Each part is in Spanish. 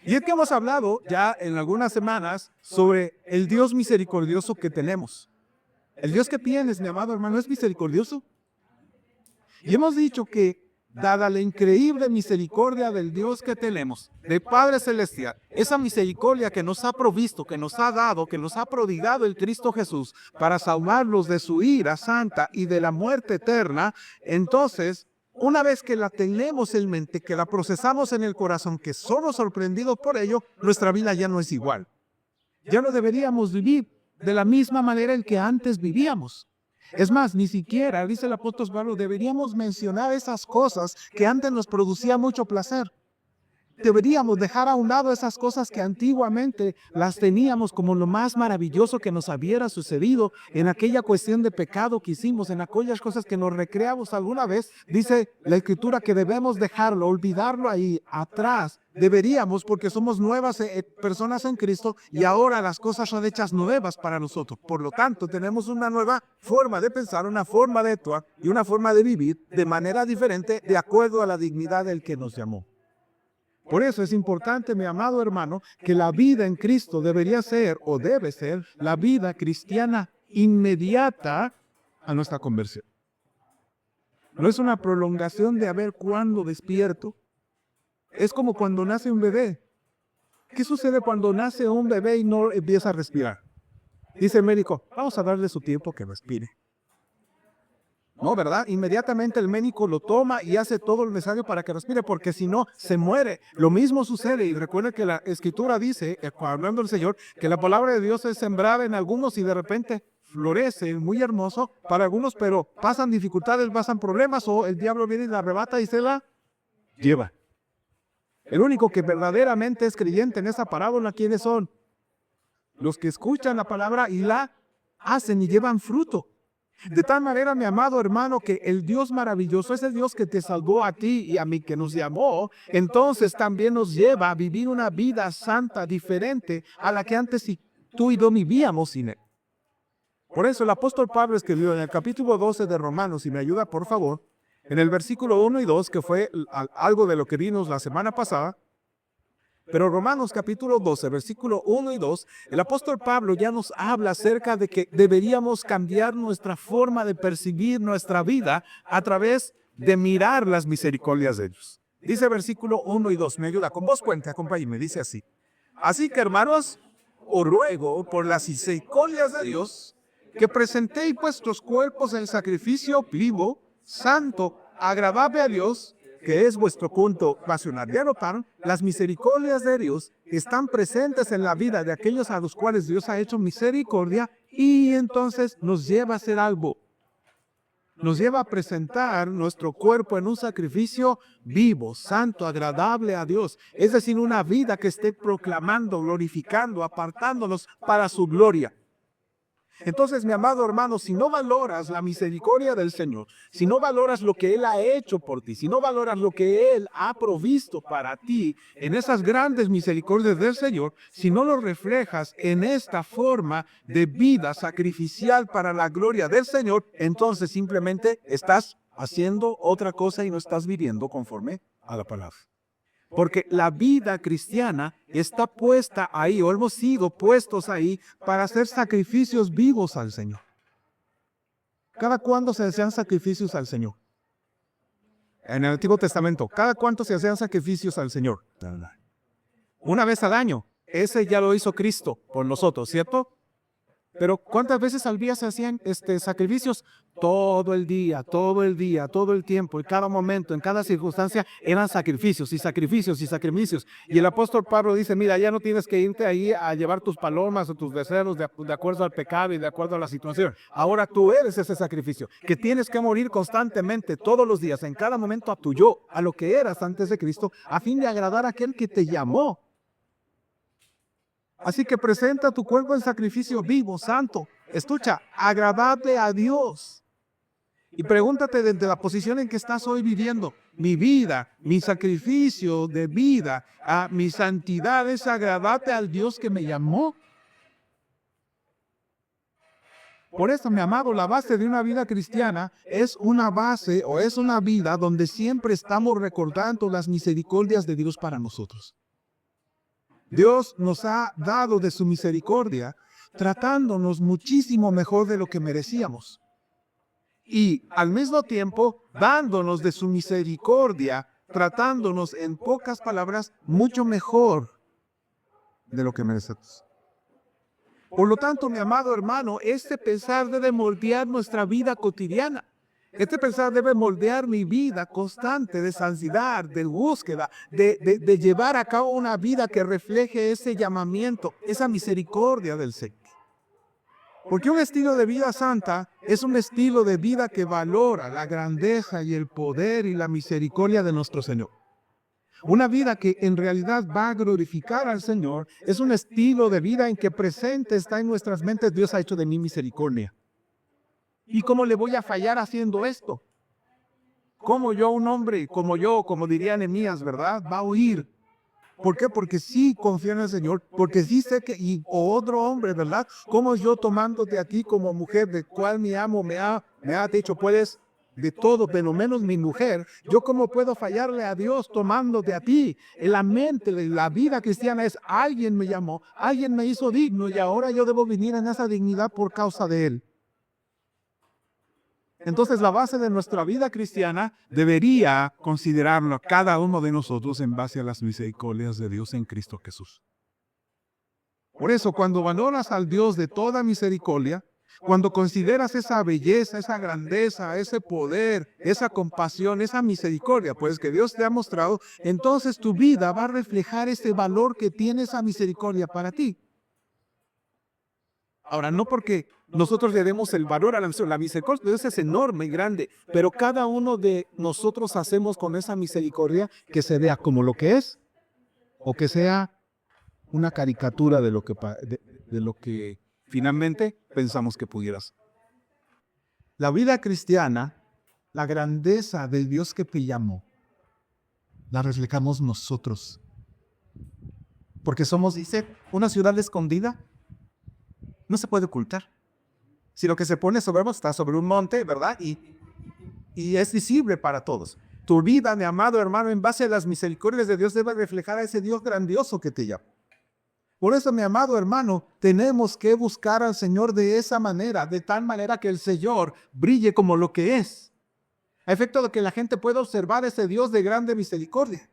Y es que hemos hablado ya en algunas semanas sobre el Dios misericordioso que tenemos. El Dios que tienes, mi amado hermano, es misericordioso. Y hemos dicho que, dada la increíble misericordia del Dios que tenemos, del Padre Celestial, esa misericordia que nos ha provisto, que nos ha dado, que nos ha prodigado el Cristo Jesús para salvarlos de su ira santa y de la muerte eterna, entonces, una vez que la tenemos en mente, que la procesamos en el corazón, que somos sorprendidos por ello, nuestra vida ya no es igual. Ya no deberíamos vivir de la misma manera en que antes vivíamos. Es más, ni siquiera, dice el apóstol Pablo, deberíamos mencionar esas cosas que antes nos producían mucho placer. Deberíamos dejar a un lado esas cosas que antiguamente las teníamos como lo más maravilloso que nos hubiera sucedido en aquella cuestión de pecado que hicimos, en aquellas cosas que nos recreamos alguna vez. Dice la Escritura que debemos dejarlo, olvidarlo ahí atrás. Deberíamos, porque somos nuevas personas en Cristo y ahora las cosas son hechas nuevas para nosotros. Por lo tanto, tenemos una nueva forma de pensar, una forma de actuar y una forma de vivir de manera diferente de acuerdo a la dignidad del que nos llamó. Por eso es importante, mi amado hermano, que la vida en Cristo debería ser o debe ser la vida cristiana inmediata a nuestra conversión. No es una prolongación de a ver cuándo despierto. Es como cuando nace un bebé. ¿Qué sucede cuando nace un bebé y no empieza a respirar? Dice el médico, vamos a darle su tiempo que respire. No, ¿verdad? Inmediatamente el médico lo toma y hace todo lo necesario para que respire, porque si no, se muere. Lo mismo sucede, y recuerda que la Escritura dice, hablando del Señor, que la palabra de Dios es sembrada en algunos y de repente florece, muy hermoso para algunos, pero pasan dificultades, pasan problemas, o el diablo viene y la arrebata y se la lleva. El único que verdaderamente es creyente en esa parábola, ¿quiénes son? Los que escuchan la palabra y la hacen y llevan fruto. De tal manera, mi amado hermano, que el Dios maravilloso, ese Dios que te salvó a ti y a mí, que nos llamó, entonces también nos lleva a vivir una vida santa diferente a la que antes tú y yo vivíamos sin Él. Por eso el apóstol Pablo escribió en el capítulo 12 de Romanos, si me ayuda por favor, en el versículo 1 y 2, que fue algo de lo que vimos la semana pasada. Pero Romanos capítulo 12, versículo 1 y 2, el apóstol Pablo ya nos habla acerca de que deberíamos cambiar nuestra forma de percibir nuestra vida a través de mirar las misericordias de Dios. Dice versículo 1 y 2, me ayuda, con voz fuerte, acompáñenme, dice así. Así que hermanos, os ruego por las misericordias de Dios, que presentéis vuestros cuerpos en sacrificio vivo, santo, agradable a Dios, que es vuestro culto racional. Ya notaron, las misericordias de Dios están presentes en la vida de aquellos a los cuales Dios ha hecho misericordia, y entonces nos lleva a hacer algo. Nos lleva a presentar nuestro cuerpo en un sacrificio vivo, santo, agradable a Dios. Es decir, una vida que esté proclamando, glorificando, apartándonos para su gloria. Entonces, mi amado hermano, si no valoras la misericordia del Señor, si no valoras lo que Él ha hecho por ti, si no valoras lo que Él ha provisto para ti en esas grandes misericordias del Señor, si no lo reflejas en esta forma de vida sacrificial para la gloria del Señor, entonces simplemente estás haciendo otra cosa y no estás viviendo conforme a la palabra. Porque la vida cristiana está puesta ahí, o hemos sido puestos ahí, para hacer sacrificios vivos al Señor. ¿Cada cuándo se hacían sacrificios al Señor? En el Antiguo Testamento, ¿cada cuánto se hacían sacrificios al Señor? Una vez al año. Ese ya lo hizo Cristo por nosotros, ¿cierto? Pero ¿cuántas veces al día se hacían sacrificios? Todo el día, todo el tiempo, en cada momento, en cada circunstancia, eran sacrificios y sacrificios y sacrificios. Y el apóstol Pablo dice, mira, ya no tienes que irte ahí a llevar tus palomas o tus becerros de acuerdo al pecado y de acuerdo a la situación. Ahora tú eres ese sacrificio, que tienes que morir constantemente, todos los días, en cada momento a tu yo, a lo que eras antes de Cristo, a fin de agradar a aquel que te llamó. Así que presenta tu cuerpo en sacrificio vivo, santo, escucha, agradable a Dios. Y pregúntate desde la posición en que estás hoy viviendo, mi vida, mi sacrificio de vida, mi santidad es agradable al Dios que me llamó. Por eso, mi amado, la base de una vida cristiana es una base o es una vida donde siempre estamos recordando las misericordias de Dios para nosotros. Dios nos ha dado de su misericordia, tratándonos muchísimo mejor de lo que merecíamos. Y al mismo tiempo, dándonos de su misericordia, tratándonos, en pocas palabras, mucho mejor de lo que merecemos. Por lo tanto, mi amado hermano, este pensar debe moldear nuestra vida cotidiana. Este pensar debe moldear mi vida constante de santidad, de búsqueda, de llevar a cabo una vida que refleje ese llamamiento, esa misericordia del Señor. Porque un estilo de vida santa es un estilo de vida que valora la grandeza y el poder y la misericordia de nuestro Señor. Una vida que en realidad va a glorificar al Señor es un estilo de vida en que presente está en nuestras mentes: Dios ha hecho de mí misericordia. ¿Y cómo le voy a fallar haciendo esto? ¿Cómo yo, un hombre como yo, como diría Nehemías, ¿verdad?, va a huir? ¿Por qué? Porque sí confío en el Señor, porque sí sé que, o otro hombre, ¿verdad? ¿Cómo yo, tomándote a ti como mujer, de cual mi amo me ha dicho, puedes de todo, pero menos mi mujer? ¿Yo cómo puedo fallarle a Dios tomándote a ti? En la mente de la vida cristiana es: alguien me llamó, alguien me hizo digno y ahora yo debo venir en esa dignidad por causa de Él. Entonces, la base de nuestra vida cristiana debería considerarlo cada uno de nosotros en base a las misericordias de Dios en Cristo Jesús. Por eso, cuando valoras al Dios de toda misericordia, cuando consideras esa belleza, esa grandeza, ese poder, esa compasión, esa misericordia, pues que Dios te ha mostrado, entonces tu vida va a reflejar ese valor que tiene esa misericordia para ti. Ahora, no porque nosotros le demos el valor a la misericordia de Dios es enorme y grande, pero cada uno de nosotros hacemos con esa misericordia que se vea como lo que es, o que sea una caricatura de lo que finalmente pensamos que pudieras. La vida cristiana, la grandeza del Dios que te llamó, la reflejamos nosotros. Porque somos, dice, una ciudad escondida. No se puede ocultar. Si lo que se pone sobre vos está sobre un monte, ¿verdad? Y es visible para todos. Tu vida, mi amado hermano, en base a las misericordias de Dios, debe reflejar a ese Dios grandioso que te llama. Por eso, mi amado hermano, tenemos que buscar al Señor de esa manera, de tal manera que el Señor brille como lo que es, a efecto de que la gente pueda observar ese Dios de grande misericordia.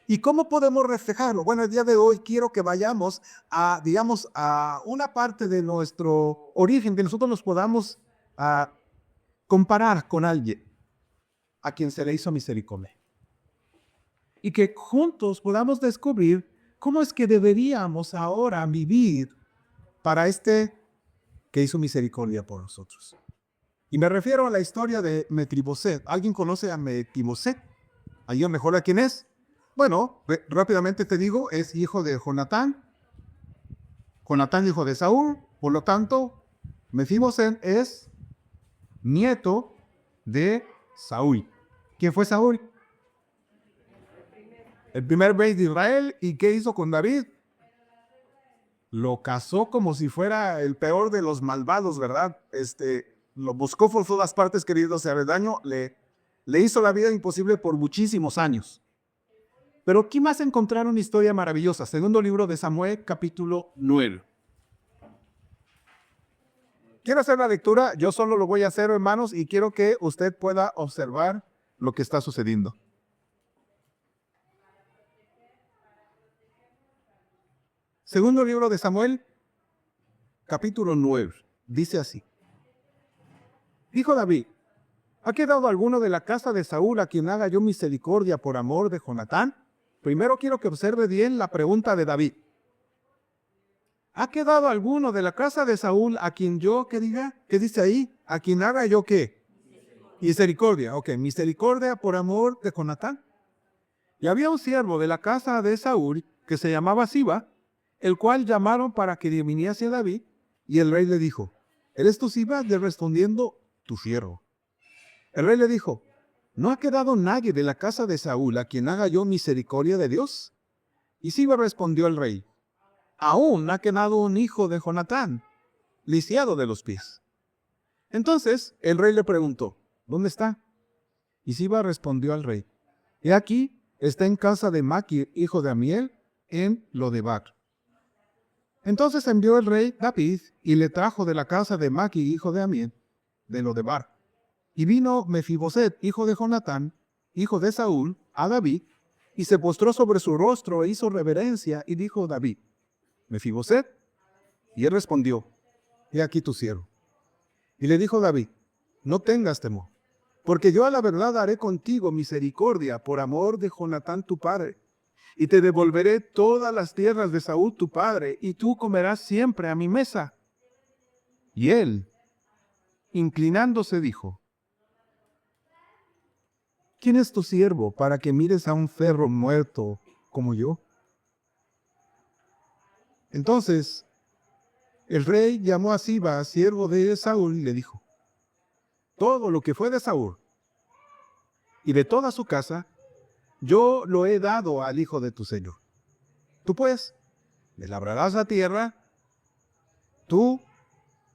¿Y cómo podemos reflejarlo? Bueno, el día de hoy quiero que vayamos a, digamos, a una parte de nuestro origen, que nosotros nos podamos comparar con alguien a quien se le hizo misericordia. Y que juntos podamos descubrir cómo es que deberíamos ahora vivir para este que hizo misericordia por nosotros. Y me refiero a la historia de Mefiboset. ¿Alguien conoce a Mefiboset? ¿Alguien mejor a quién es? Bueno, rápidamente te digo, es hijo de Jonatán. Jonatán, hijo de Saúl. Por lo tanto, Mefiboset es nieto de Saúl. ¿Quién fue Saúl? El primer rey de Israel. ¿Y qué hizo con David? Lo cazó como si fuera el peor de los malvados, ¿verdad? Lo buscó por todas partes, querido, hacerle daño. Le hizo la vida imposible por muchísimos años. Pero aquí más encontrar una historia maravillosa. Segundo libro de Samuel, capítulo 9. Quiero hacer la lectura, yo solo lo voy a hacer, hermanos, y quiero que usted pueda observar lo que está sucediendo. Segundo libro de Samuel, capítulo 9. Dice así. Dijo David: ¿ha quedado alguno de la casa de Saúl a quien haga yo misericordia por amor de Jonatán? Primero quiero que observe bien la pregunta de David. ¿Ha quedado alguno de la casa de Saúl a quien yo, qué diga? ¿Qué dice ahí? ¿A quien haga yo qué? Misericordia. Ok, misericordia por amor de Jonatán. Y había un siervo de la casa de Saúl que se llamaba Siba, el cual llamaron para que viniese a David, y el rey le dijo: ¿eres tú Siba? Y respondiendo: tu siervo. El rey le dijo: ¿no ha quedado nadie de la casa de Saúl a quien haga yo misericordia de Dios? Y Siba respondió al rey: aún ha quedado un hijo de Jonatán, lisiado de los pies. Entonces el rey le preguntó: ¿dónde está? Y Siba respondió al rey: he aquí, está en casa de Maquir, hijo de Amiel, en Lodebar. Entonces envió el rey David y le trajo de la casa de Maqui, hijo de Amiel, de Lodebar. Y vino Mefiboset, hijo de Jonatán, hijo de Saúl, a David, y se postró sobre su rostro e hizo reverencia, y dijo David: Mefiboset. Y él respondió: He aquí tu siervo. Y le dijo David: No tengas temor, porque yo a la verdad haré contigo misericordia por amor de Jonatán tu padre, y te devolveré todas las tierras de Saúl tu padre, y tú comerás siempre a mi mesa. Y él, inclinándose, dijo: ¿Quién es tu siervo para que mires a un perro muerto como yo? Entonces el rey llamó a Siba, siervo de Saúl, y le dijo: Todo lo que fue de Saúl y de toda su casa, yo lo he dado al hijo de tu señor. Tú pues le labrarás la tierra, tú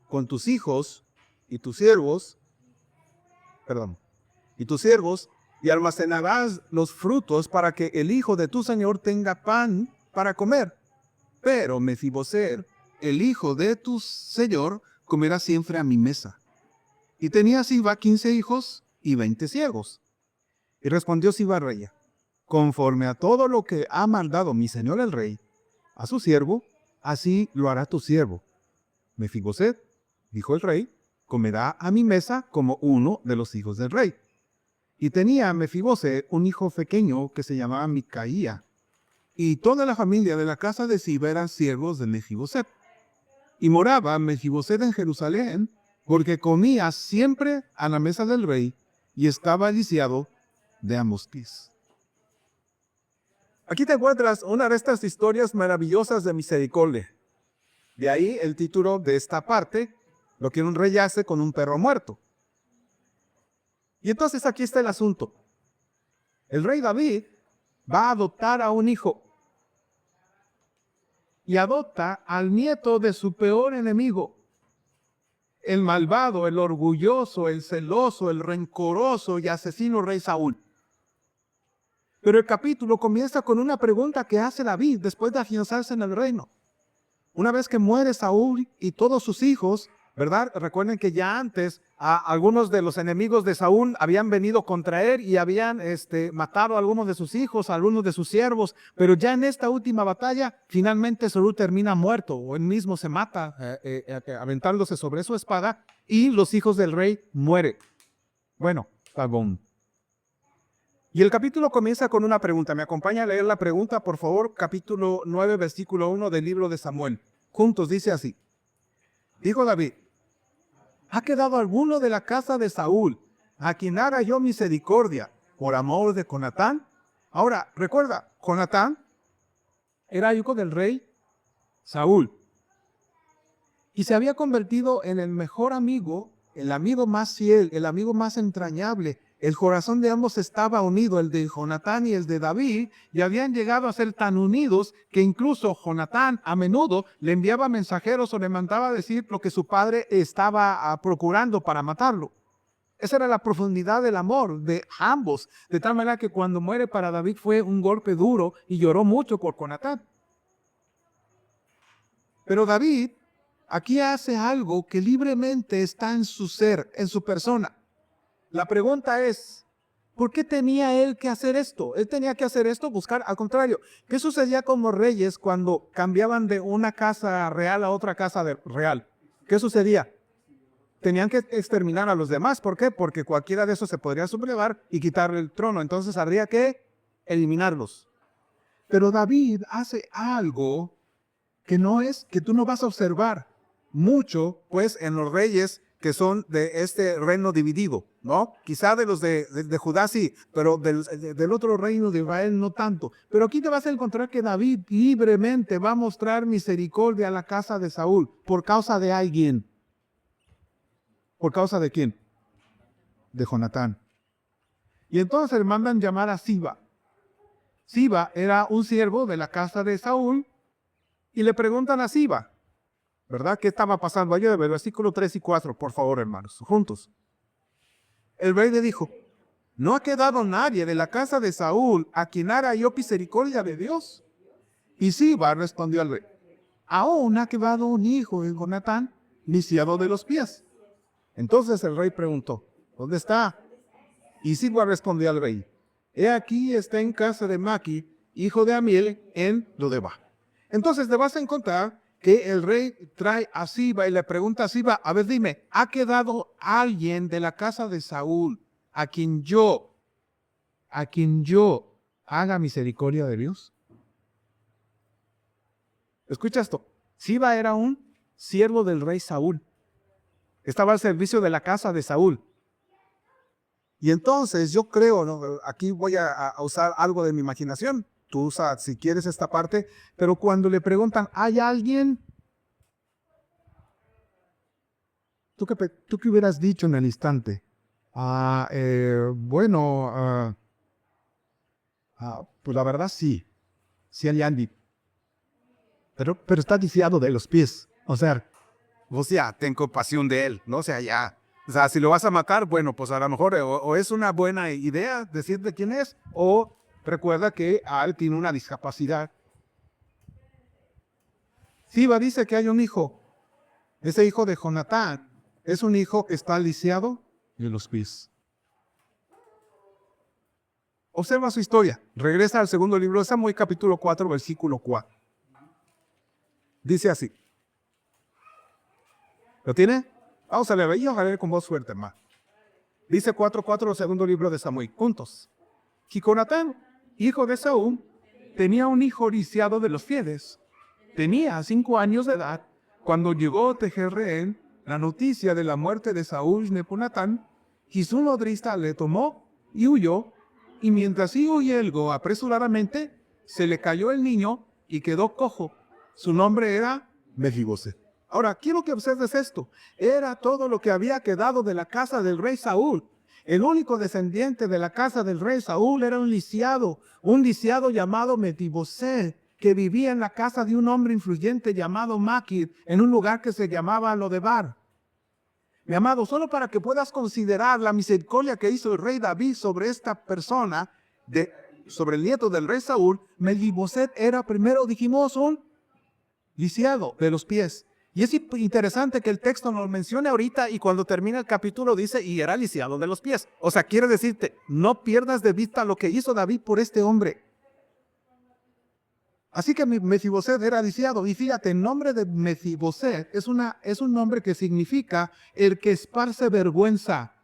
con tus hijos y tus siervos, y almacenarás los frutos para que el hijo de tu señor tenga pan para comer. Pero Mefiboset, el hijo de tu señor, comerá siempre a mi mesa. Y tenía Siba 15 hijos y 20 siervos. Y respondió Siba al rey: Conforme a todo lo que ha mandado mi señor el rey a su siervo, así lo hará tu siervo. Mefiboset, dijo el rey, comerá a mi mesa como uno de los hijos del rey. Y tenía Mefiboset un hijo pequeño que se llamaba Micaía. Y toda la familia de la casa de Siba eran siervos de Mefiboset. Y moraba Mefiboset en Jerusalén, porque comía siempre a la mesa del rey y estaba lisiado de ambos pies. Aquí te encuentras una de estas historias maravillosas de misericordia. De ahí el título de esta parte: lo que un rey hace con un perro muerto. Y entonces aquí está el asunto. El rey David va a adoptar a un hijo. Y adopta al nieto de su peor enemigo. El malvado, el orgulloso, el celoso, el rencoroso y asesino rey Saúl. Pero el capítulo comienza con una pregunta que hace David después de afianzarse en el reino. Una vez que muere Saúl y todos sus hijos, ¿verdad? Recuerden que ya antes algunos de los enemigos de Saúl habían venido contra él y habían matado a algunos de sus hijos, a algunos de sus siervos, pero ya en esta última batalla, finalmente Saúl termina muerto, o él mismo se mata, aventándose sobre su espada, y los hijos del rey mueren. Bueno, Pagón. Y el capítulo comienza con una pregunta. ¿Me acompaña a leer la pregunta, por favor? Capítulo 9, versículo 1 del libro de Samuel. Juntos dice así: Dijo David: ¿Ha quedado alguno de la casa de Saúl a quien haga yo misericordia por amor de Jonatán? Ahora, recuerda, Jonatán era hijo del rey Saúl y se había convertido en el mejor amigo, el amigo más fiel, el amigo más entrañable. El corazón de ambos estaba unido, el de Jonatán y el de David, y habían llegado a ser tan unidos que incluso Jonatán a menudo le enviaba mensajeros o le mandaba decir lo que su padre estaba procurando para matarlo. Esa era la profundidad del amor de ambos, de tal manera que cuando muere para David fue un golpe duro y lloró mucho por Jonatán. Pero David aquí hace algo que libremente está en su ser, en su persona. La pregunta es, ¿por qué tenía él que hacer esto? Él tenía que hacer esto, buscar, al contrario. ¿Qué sucedía con los reyes cuando cambiaban de una casa real a otra casa real? ¿Qué sucedía? Tenían que exterminar a los demás. ¿Por qué? Porque cualquiera de esos se podría sublevar y quitarle el trono. Entonces habría que eliminarlos. Pero David hace algo que tú no vas a observar mucho, pues, en los reyes que son de este reino dividido, ¿no? Quizá de los de Judá sí, pero del otro reino de Israel no tanto. Pero aquí te vas a encontrar que David libremente va a mostrar misericordia a la casa de Saúl por causa de alguien. ¿Por causa de quién? De Jonatán. Y entonces le mandan llamar a Siba. Siba era un siervo de la casa de Saúl y le preguntan a Siba, ¿verdad? ¿Qué estaba pasando? Ayúdame, versículo 3 y 4, por favor, hermanos, juntos. El rey le dijo: ¿No ha quedado nadie de la casa de Saúl a quien haga yo misericordia de Dios? Y Siba respondió al rey: aún ha quedado un hijo de Jonatán, lisiado de los pies. Entonces el rey preguntó: ¿dónde está? Y Siba respondió al rey: he aquí, está en casa de Maqui, hijo de Amiel, en Lodeba. Entonces te vas a encontrar que el rey trae a Siba y le pregunta a Siba: a ver, dime, ¿ha quedado alguien de la casa de Saúl a quien yo haga misericordia de Dios? Escucha esto. Siba era un siervo del rey Saúl. Estaba al servicio de la casa de Saúl. Y entonces yo creo, ¿no? Aquí voy a usar algo de mi imaginación. Tú usa, si quieres, esta parte. Pero cuando le preguntan: ¿hay alguien? ¿Tú qué hubieras dicho en el instante? Pues la verdad sí. Sí hay alguien. Pero está lisiado de los pies. O sea, ten compasión de él, ¿no? O sea, ya. O sea, si lo vas a matar, bueno, pues a lo mejor o es una buena idea decirte quién es, o recuerda que él tiene una discapacidad. Siba dice que hay un hijo. Ese hijo de Jonatán es un hijo que está lisiado de los pies. Observa su historia. Regresa al segundo libro de Samuel, capítulo 4, versículo 4. Dice así. ¿Lo tiene? Vamos a leer, y a leer con voz fuerte, hermano. Dice 4:4, el segundo libro de Samuel, juntos. Y Jonatán, hijo de Saúl, tenía un hijo lisiado de los pies. Tenía 5 años de edad cuando llegó de Jezreel la noticia de la muerte de Saúl Nepunatán, y su nodriza le tomó y huyó, y mientras iba huyendo apresuradamente, se le cayó el niño y quedó cojo. Su nombre era Mefiboset. Ahora, quiero que observes esto. Era todo lo que había quedado de la casa del rey Saúl. El único descendiente de la casa del rey Saúl era un lisiado llamado Mefiboset, que vivía en la casa de un hombre influyente llamado Maquir, en un lugar que se llamaba Lodebar. Mi amado, solo para que puedas considerar la misericordia que hizo el rey David sobre esta persona, sobre el nieto del rey Saúl, Mefiboset era, primero dijimos, un lisiado de los pies. Y es interesante que el texto nos mencione ahorita, y cuando termina el capítulo dice: y era lisiado de los pies. O sea, quiere decirte, no pierdas de vista lo que hizo David por este hombre. Así que Mefiboset era lisiado. Y fíjate, el nombre de Mefiboset es un nombre que significa el que esparce vergüenza.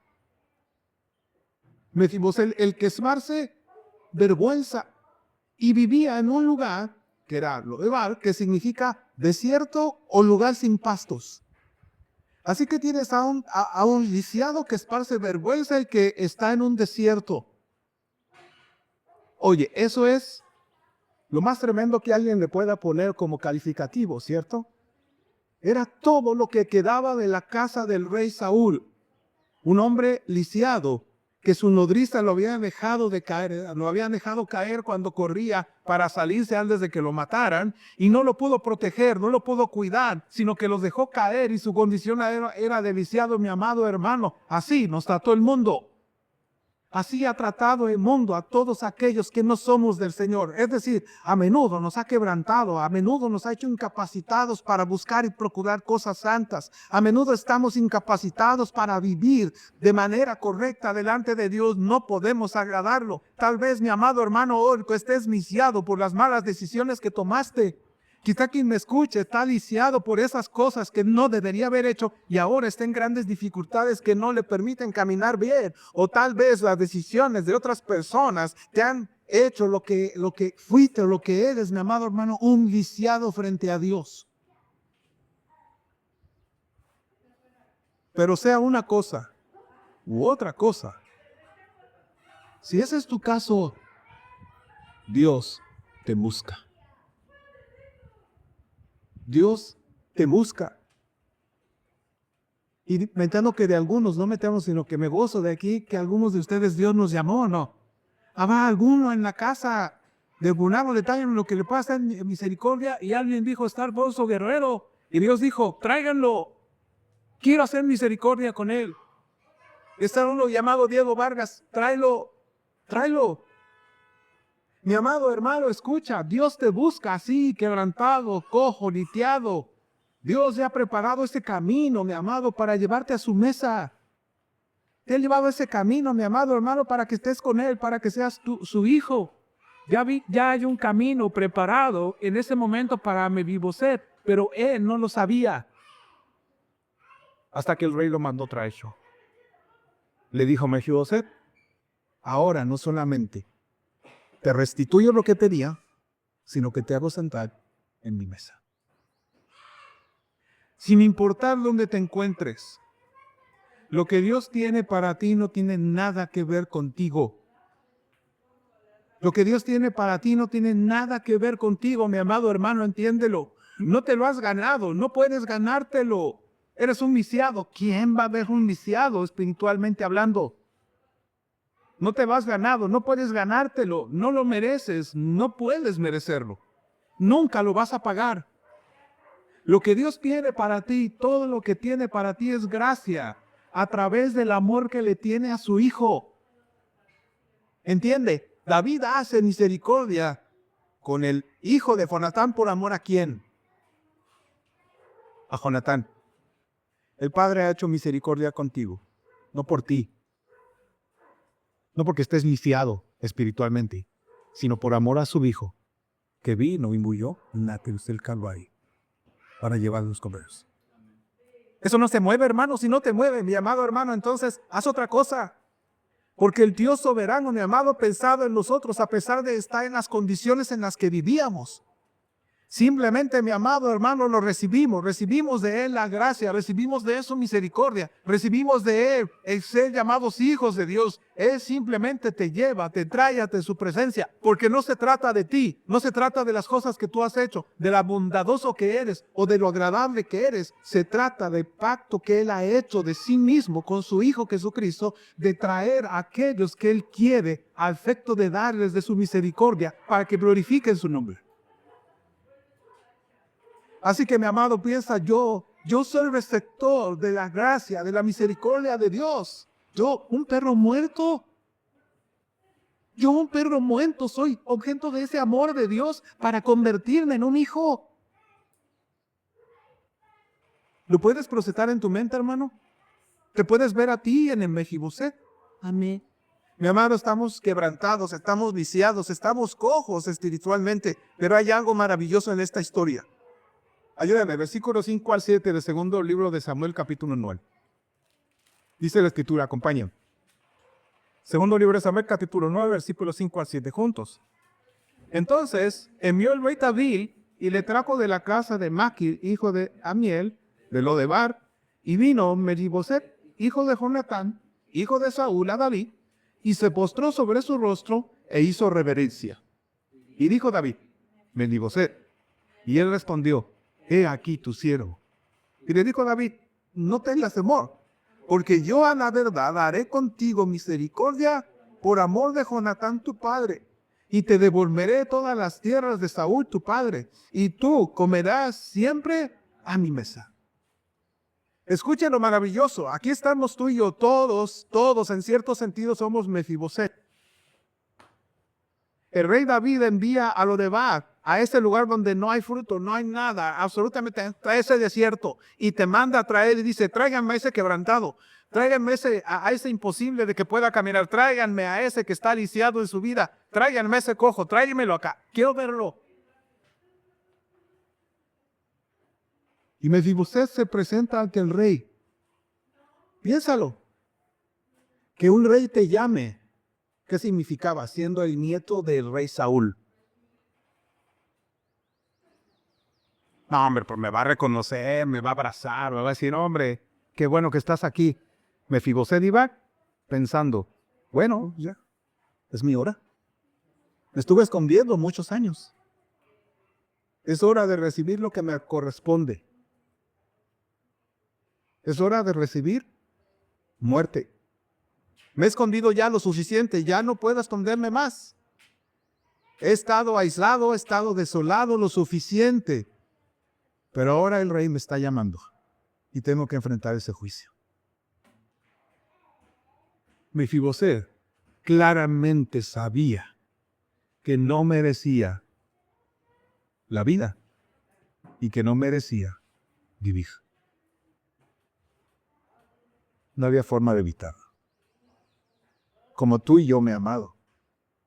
Mefiboset, el que esparce vergüenza. Y vivía en un lugar que era Lodebar, que significa desierto o lugar sin pastos. Así que tienes a un lisiado que esparce vergüenza y que está en un desierto. Oye, eso es lo más tremendo que alguien le pueda poner como calificativo, ¿cierto? Era todo lo que quedaba de la casa del rey Saúl. Un hombre lisiado, que su nodriza lo había dejado caer cuando corría para salirse antes de que lo mataran, y no lo pudo proteger, no lo pudo cuidar, sino que los dejó caer, y su condición era de lisiado, mi amado hermano. Así nos trató el mundo. Así ha tratado el mundo a todos aquellos que no somos del Señor. Es decir, a menudo nos ha quebrantado, a menudo nos ha hecho incapacitados para buscar y procurar cosas santas. A menudo estamos incapacitados para vivir de manera correcta delante de Dios. No podemos agradarlo. Tal vez, mi amado hermano, hoy estés lisiado por las malas decisiones que tomaste. Quizá quien me escuche está lisiado por esas cosas que no debería haber hecho y ahora está en grandes dificultades que no le permiten caminar bien. O tal vez las decisiones de otras personas te han hecho lo que fuiste o lo que eres, mi amado hermano, un lisiado frente a Dios. Pero sea una cosa u otra cosa, si ese es tu caso, Dios te busca. Dios te busca. Y me entiendo que de algunos, no me temo, sino que me gozo de aquí, que algunos de ustedes Dios nos llamó, ¿no? Habrá alguno en la casa de algún detalle en lo que le pasa en misericordia, y alguien dijo: está Alfonso Guerrero, y Dios dijo: tráiganlo, quiero hacer misericordia con él. Está uno llamado Diego Vargas, tráelo. Mi amado hermano, escucha, Dios te busca así, quebrantado, cojo, lisiado. Dios ya ha preparado ese camino, mi amado, para llevarte a su mesa. Te ha llevado ese camino, mi amado hermano, para que estés con Él, para que seas su hijo. Ya hay un camino preparado en ese momento para Mefiboset, pero él no lo sabía. Hasta que el rey lo mandó traerlo. Le dijo Mefiboset, ahora no solamente te restituyo lo que pedía, sino que te hago sentar en mi mesa. Sin importar dónde te encuentres, lo que Dios tiene para ti no tiene nada que ver contigo. Lo que Dios tiene para ti no tiene nada que ver contigo, mi amado hermano, entiéndelo. No te lo has ganado, no puedes ganártelo. Eres un viciado. ¿Quién va a ver un viciado espiritualmente hablando? No te lo has ganado, no puedes ganártelo, no lo mereces, no puedes merecerlo. Nunca lo vas a pagar. Lo que Dios tiene para ti, todo lo que tiene para ti es gracia, a través del amor que le tiene a su hijo. ¿Entiende? David hace misericordia con el hijo de Jonatán por amor ¿a quién? A Jonatán. El Padre ha hecho misericordia contigo, no por ti. No porque estés lisiado espiritualmente, sino por amor a su hijo, que vino y murió en la cruz del Calvario para llevar los cobreros. Eso no se mueve, hermano. Si no te mueve, mi amado hermano, entonces haz otra cosa. Porque el Dios soberano, mi amado, ha pensado en nosotros a pesar de estar en las condiciones en las que vivíamos. Simplemente, mi amado hermano, lo recibimos de Él la gracia, recibimos de Él su misericordia, recibimos de Él el ser llamados hijos de Dios. Él simplemente te lleva, te trae ante su presencia, porque no se trata de ti, no se trata de las cosas que tú has hecho, de lo bondadoso que eres o de lo agradable que eres. Se trata del pacto que Él ha hecho de sí mismo con su Hijo Jesucristo, de traer a aquellos que Él quiere a efecto de darles de su misericordia para que glorifiquen su nombre. Así que, mi amado, piensa, yo soy receptor de la gracia, de la misericordia de Dios. Yo, un perro muerto, soy objeto de ese amor de Dios para convertirme en un hijo. ¿Lo puedes procesar en tu mente, hermano? ¿Te puedes ver a ti en el Mefiboset? Amén. Mi amado, estamos quebrantados, estamos viciados, estamos cojos espiritualmente, pero hay algo maravilloso en esta historia. Ayúdame, versículos 5 al 7 del segundo libro de Samuel, capítulo 9. Dice la escritura, acompáñenme. Segundo libro de Samuel, capítulo 9, versículos 5 al 7 juntos. Entonces envió el rey David y le trajo de la casa de Maquir, hijo de Amiel, de Lodebar, y vino Mefiboset, hijo de Jonatán, hijo de Saúl, a David, y se postró sobre su rostro e hizo reverencia. Y dijo David, Mefiboset, y él respondió, he aquí tu siervo. Y le dijo David, no tengas temor, porque yo a la verdad haré contigo misericordia por amor de Jonatán tu padre, y te devolveré todas las tierras de Saúl tu padre, y tú comerás siempre a mi mesa. Escuchen lo maravilloso, aquí estamos tú y yo, todos en cierto sentido somos Mefiboset. El rey David envía a Lodebar, a ese lugar donde no hay fruto, no hay nada, absolutamente, a ese desierto, y te manda a traer y dice, tráiganme a ese quebrantado, tráiganme a ese imposible de que pueda caminar, tráiganme a ese que está lisiado en su vida, tráiganme a ese cojo, tráiganmelo acá, quiero verlo. Y Mefiboset se presenta ante el rey. Piénsalo, que un rey te llame. ¿Qué significaba? Siendo el nieto del rey Saúl. No, hombre, pues me va a reconocer, me va a abrazar, me va a decir, hombre, qué bueno que estás aquí. Mefiboset iba pensando, bueno, ya, es mi hora. Me estuve escondiendo muchos años. Es hora de recibir lo que me corresponde. Es hora de recibir muerte. Me he escondido ya lo suficiente, ya no puedo esconderme más. He estado aislado, he estado desolado lo suficiente. Pero ahora el rey me está llamando y tengo que enfrentar ese juicio. Mefiboset claramente sabía que no merecía la vida y que no merecía vivir. No había forma de evitarlo. Como tú y yo, mi amado,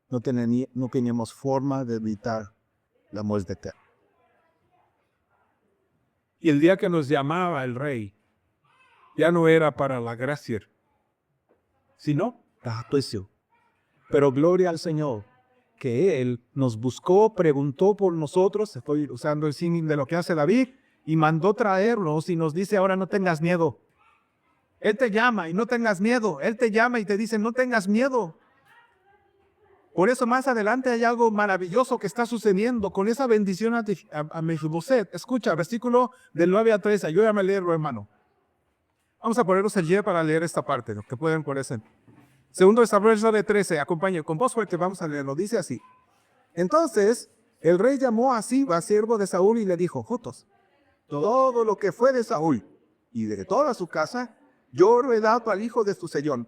no teníamos forma de evitar la muerte eterna. Y el día que nos llamaba el Rey, ya no era para la gracia, sino para juicio. Pero gloria al Señor, que Él nos buscó, preguntó por nosotros, estoy usando el símil de lo que hace David, y mandó traernos y nos dice, ahora no tengas miedo. Él te llama y no tengas miedo. Él te llama y te dice, no tengas miedo. Por eso más adelante hay algo maravilloso que está sucediendo con esa bendición a Mefiboset. Escucha, versículo del 9 a 13. Ayúdame a leerlo, hermano. Vamos a ponernos el día para leer esta parte, lo que pueden ponerse. Segundo verso de 13, acompañe con voz fuerte, vamos a leerlo. Dice así. Entonces, el rey llamó a Siba, siervo de Saúl, y le dijo, Jotos, todo lo que fue de Saúl y de toda su casa, yo lo he dado al hijo de tu señor.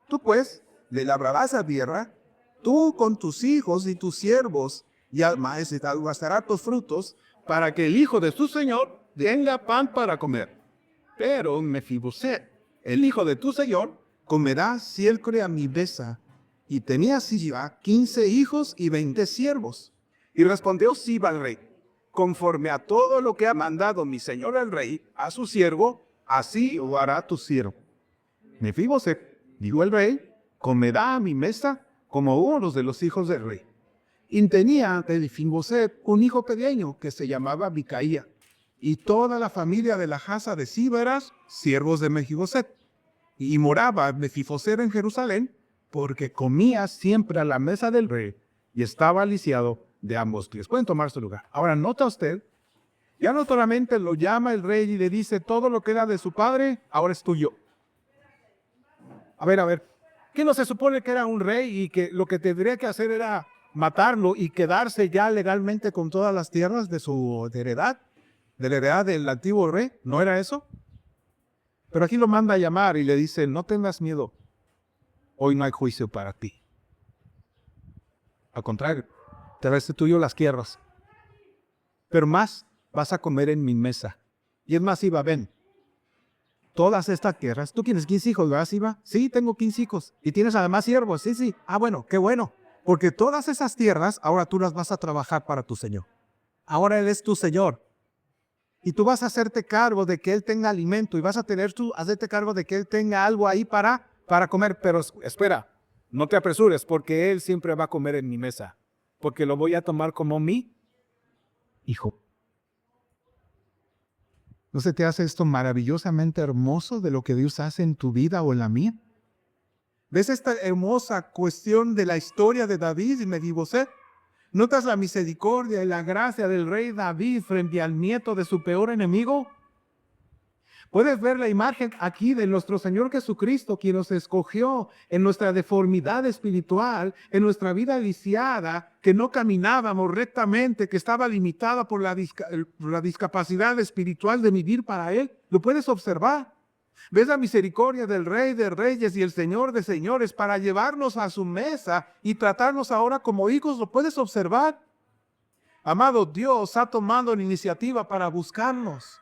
Tú pues le labrarás la tierra, tú con tus hijos y tus siervos, y además te almacenarás tus frutos, para que el hijo de tu señor tenga pan para comer. Pero Mefiboset, el hijo de tu señor, comerá siempre a mi mesa. Y tenía Siba 15 hijos y 20 siervos. Y respondió Siba al rey, conforme a todo lo que ha mandado mi señor el rey a su siervo, así lo hará tu siervo. Mefiboset, dijo el rey, comerá a mi mesa como uno de los hijos del rey. Y tenía Mefiboset un hijo pequeño que se llamaba Micaía. Y toda la familia de la casa de Siba eran siervos de Mefiboset. Y moraba Mefiboset en Jerusalén, porque comía siempre a la mesa del rey y estaba lisiado de ambos pies. Pueden tomar su lugar. Ahora, nota usted, ya no solamente lo llama el rey y le dice, todo lo que era de su padre, ahora es tuyo. A ver, ¿qué no se supone que era un rey y que lo que tendría que hacer era matarlo y quedarse ya legalmente con todas las tierras de su heredad, de la heredad del antiguo rey? ¿No era eso? Pero aquí lo manda a llamar y le dice, no tengas miedo, hoy no hay juicio para ti. Al contrario, te restituyo las tierras. Pero más vas a comer en mi mesa. Y es más, Siba, ven. Todas estas tierras, tú tienes 15 hijos, ¿verdad, Siba? Sí, tengo 15 hijos. Y tienes además siervos, sí. Ah, bueno, qué bueno. Porque todas esas tierras, ahora tú las vas a trabajar para tu Señor. Ahora Él es tu Señor. Y tú vas a hacerte cargo de que Él tenga alimento y vas a hacerte cargo de que Él tenga algo ahí para comer. Pero espera, no te apresures porque Él siempre va a comer en mi mesa. Porque lo voy a tomar como mi hijo. ¿No se te hace esto maravillosamente hermoso de lo que Dios hace en tu vida o en la mía? ¿Ves esta hermosa cuestión de la historia de David y Mefiboset? ¿Notas la misericordia y la gracia del rey David frente al nieto de su peor enemigo? Puedes ver la imagen aquí de nuestro Señor Jesucristo, quien nos escogió en nuestra deformidad espiritual, en nuestra vida lisiada, que no caminábamos rectamente, que estaba limitada por la discapacidad espiritual de vivir para Él. Lo puedes observar. ¿Ves la misericordia del Rey de Reyes y el Señor de Señores para llevarnos a su mesa y tratarnos ahora como hijos? ¿Lo puedes observar? Amado, Dios ha tomado la iniciativa para buscarnos.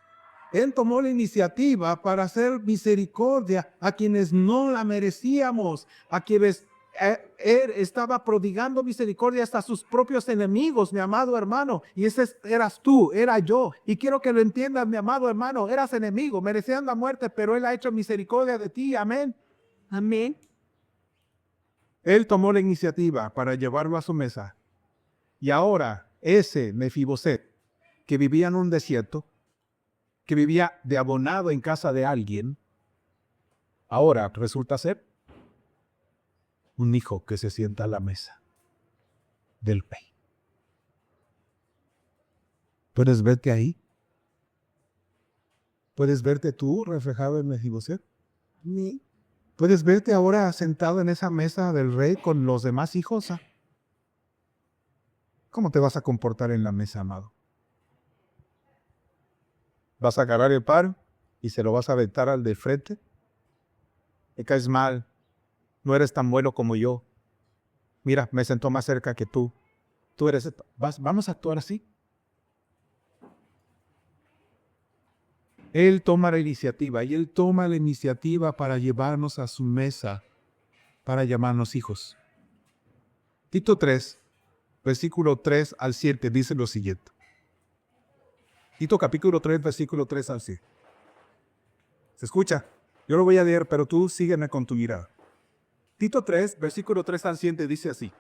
Él tomó la iniciativa para hacer misericordia a quienes no la merecíamos, a quienes Él estaba prodigando misericordia hasta sus propios enemigos, mi amado hermano. Y ese eras tú, era yo. Y quiero que lo entiendas, mi amado hermano. Eras enemigo, merecían la muerte, pero Él ha hecho misericordia de ti. Amén. Amén. Él tomó la iniciativa para llevarlo a su mesa. Y ahora, ese Mefiboset, que vivía en un desierto, que vivía de abonado en casa de alguien, ahora resulta ser un hijo que se sienta a la mesa del rey. ¿Puedes verte ahí? ¿Puedes verte tú reflejado en Mefiboset? Sí. ¿Puedes verte ahora sentado en esa mesa del rey con los demás hijos? ¿Cómo te vas a comportar en la mesa, amado? ¿Vas a agarrar el pan y se lo vas a aventar al de frente? Me caes mal, no eres tan bueno como yo. Mira, me sentó más cerca que tú. vamos a actuar así. Él toma la iniciativa y Él toma la iniciativa para llevarnos a su mesa, para llamarnos hijos. Tito 3, versículo 3 al 7 dice lo siguiente. Tito capítulo 3, versículo 3 al 7. ¿Se escucha? Yo lo voy a leer, pero tú sígueme con tu mirada. Tito 3, versículo 3 al 7 dice así.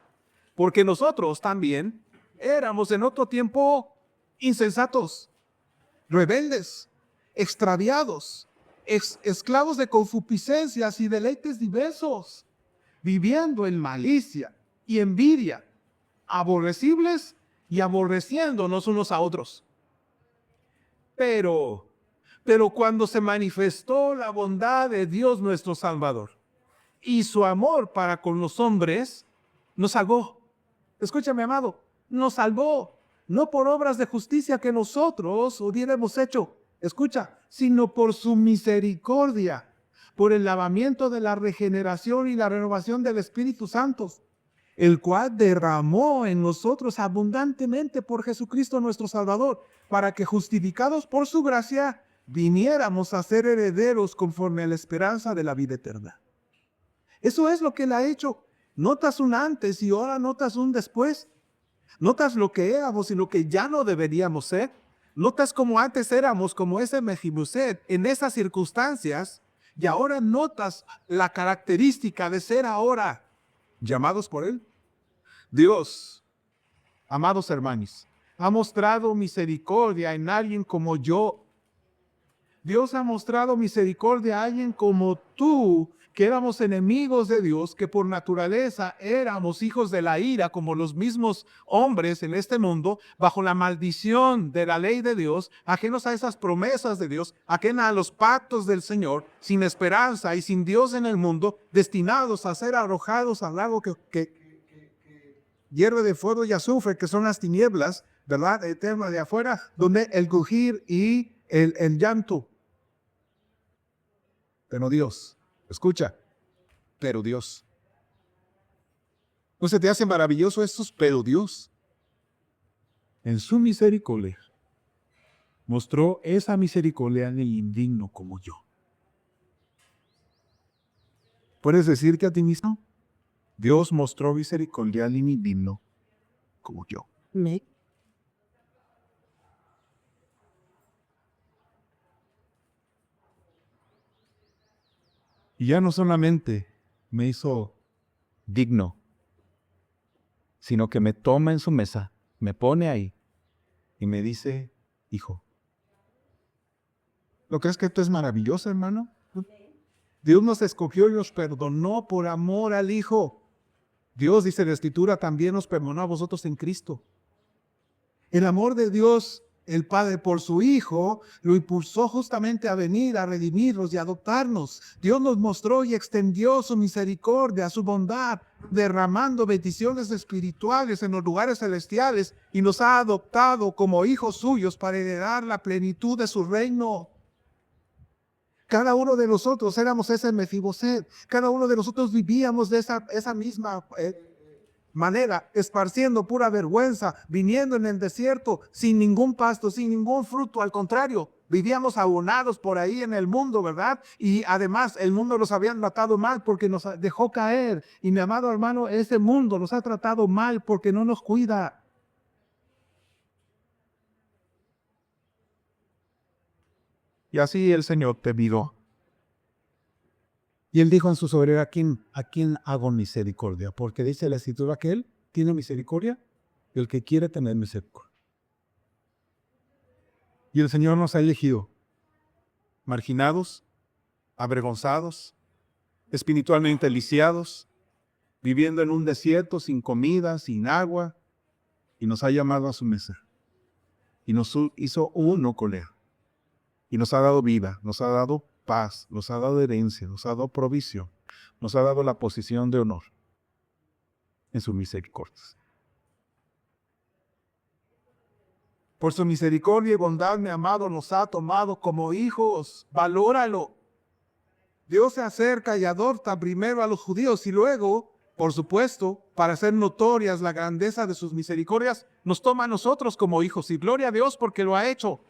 Porque nosotros también éramos en otro tiempo insensatos, rebeldes, extraviados, esclavos de concupiscencias y deleites diversos, viviendo en malicia y envidia, aborrecibles y aborreciéndonos unos a otros. Pero cuando se manifestó la bondad de Dios nuestro Salvador y su amor para con los hombres, nos salvó. Escúchame, amado, nos salvó, no por obras de justicia que nosotros hubiéramos hecho, escucha, sino por su misericordia, por el lavamiento de la regeneración y la renovación del Espíritu Santo, el cual derramó en nosotros abundantemente por Jesucristo nuestro Salvador, para que justificados por su gracia, viniéramos a ser herederos conforme a la esperanza de la vida eterna. Eso es lo que Él ha hecho. ¿Notas un antes y ahora notas un después? ¿Notas lo que éramos y lo que ya no deberíamos ser? ¿Notas cómo antes éramos como ese Mefiboset en esas circunstancias? Y ahora notas la característica de ser ahora llamados por Él. Dios, amados hermanos, ha mostrado misericordia en alguien como yo. Dios ha mostrado misericordia a alguien como tú, que éramos enemigos de Dios, que por naturaleza éramos hijos de la ira, como los mismos hombres en este mundo, bajo la maldición de la ley de Dios, ajenos a esas promesas de Dios, ajenos a los pactos del Señor, sin esperanza y sin Dios en el mundo, destinados a ser arrojados al lago que hierve de fuego y azufre, que son las tinieblas, ¿verdad?, eterna de afuera, donde el crujir y el llanto. Pero Dios, escucha, pero Dios. ¿No se te hace maravilloso estos? Pero Dios, en su misericordia, mostró esa misericordia en el indigno como yo. ¿Puedes decirte a ti mismo? Dios mostró misericordia al indigno como yo. Me. Y ya no solamente me hizo digno, sino que me toma en su mesa, me pone ahí y me dice, hijo. ¿No crees que esto es maravilloso, hermano? Dios nos escogió y nos perdonó por amor al Hijo. Dios, dice la Escritura, también nos perdonó a vosotros en Cristo. El amor de Dios, el Padre, por su Hijo, lo impulsó justamente a venir, a redimirnos y adoptarnos. Dios nos mostró y extendió su misericordia, su bondad, derramando bendiciones espirituales en los lugares celestiales y nos ha adoptado como hijos suyos para heredar la plenitud de su reino. Cada uno de nosotros éramos ese Mefiboset. Cada uno de nosotros vivíamos de esa misma manera, esparciendo pura vergüenza, viniendo en el desierto sin ningún pasto, sin ningún fruto. Al contrario, vivíamos abonados por ahí en el mundo, ¿verdad? Y además el mundo nos había tratado mal porque nos dejó caer. Y mi amado hermano, ese mundo nos ha tratado mal porque no nos cuida. Y así el Señor te miró. Y Él dijo en su soberanía, ¿a quién hago misericordia? Porque dice la Escritura que Él tiene misericordia y el que quiere tener misericordia. Y el Señor nos ha elegido marginados, avergonzados, espiritualmente lisiados, viviendo en un desierto sin comida, sin agua, y nos ha llamado a su mesa. Y nos hizo uno con Él. Y nos ha dado vida, nos ha dado paz, nos ha dado herencia, nos ha dado provisión, nos ha dado la posición de honor en su misericordia. Por su misericordia y bondad, mi amado, nos ha tomado como hijos. Valóralo. Dios se acerca y adopta primero a los judíos y luego por supuesto, para hacer notorias la grandeza de sus misericordias, nos toma a nosotros como hijos. Y gloria a Dios porque lo ha hecho.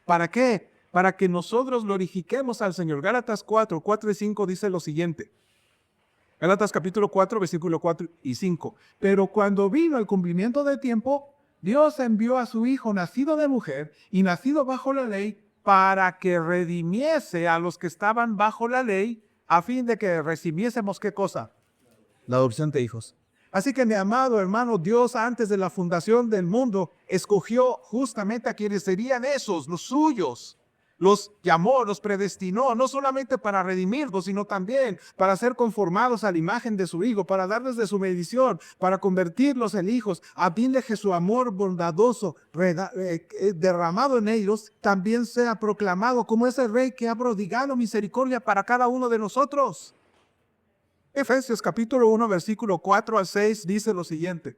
¿Para qué? Para que nosotros glorifiquemos al Señor. Gálatas 4, 4 y 5 dice lo siguiente. Gálatas capítulo 4, versículo 4 y 5. Pero cuando vino el cumplimiento del tiempo, Dios envió a su Hijo, nacido de mujer y nacido bajo la ley, para que redimiese a los que estaban bajo la ley, a fin de que recibiésemos, ¿qué cosa? La adopción de hijos. Así que mi amado hermano, Dios antes de la fundación del mundo escogió justamente a quienes serían esos, los suyos. Los llamó, los predestinó, no solamente para redimirlos, sino también para ser conformados a la imagen de su Hijo, para darles de su bendición, para convertirlos en hijos, a fin de que su amor bondadoso derramado en ellos también sea proclamado como ese Rey que ha prodigado misericordia para cada uno de nosotros. Efesios capítulo 1, versículo 4 al 6 dice lo siguiente.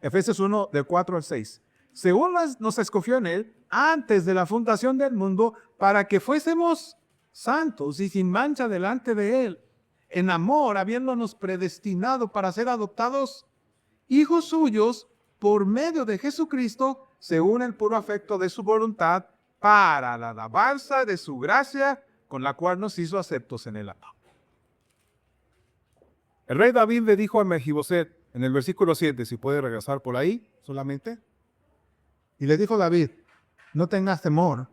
Efesios 1, del 4 al 6. Según nos escogió en Él, antes de la fundación del mundo, para que fuésemos santos y sin mancha delante de Él, en amor, habiéndonos predestinado para ser adoptados hijos suyos por medio de Jesucristo, según el puro afecto de su voluntad, para la alabanza de su gracia, con la cual nos hizo aceptos en el amor. El rey David le dijo a Mefiboset, en el versículo 7, si puede regresar por ahí solamente. Y le dijo David, no tengas temor,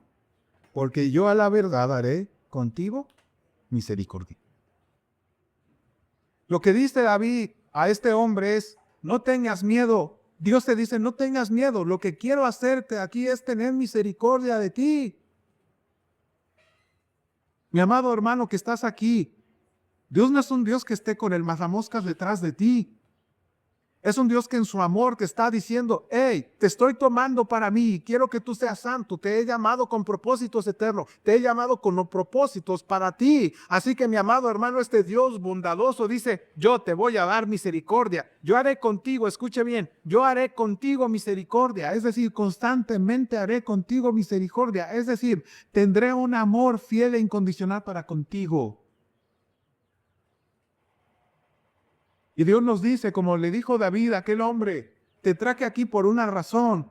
porque yo a la verdad haré contigo misericordia. Lo que dice David a este hombre es, no tengas miedo. Dios te dice, no tengas miedo. Lo que quiero hacerte aquí es tener misericordia de ti. Mi amado hermano que estás aquí, Dios no es un Dios que esté con el mazamoscas detrás de ti. Es un Dios que en su amor te está diciendo, hey, te estoy tomando para mí, quiero que tú seas santo, te he llamado con propósitos eternos, te he llamado con los propósitos para ti. Así que mi amado hermano, este Dios bondadoso dice, yo te voy a dar misericordia, yo haré contigo, escuche bien, yo haré contigo misericordia, es decir, constantemente haré contigo misericordia, es decir, tendré un amor fiel e incondicional para contigo. Y Dios nos dice, como le dijo David a aquel hombre, te traje aquí por una razón.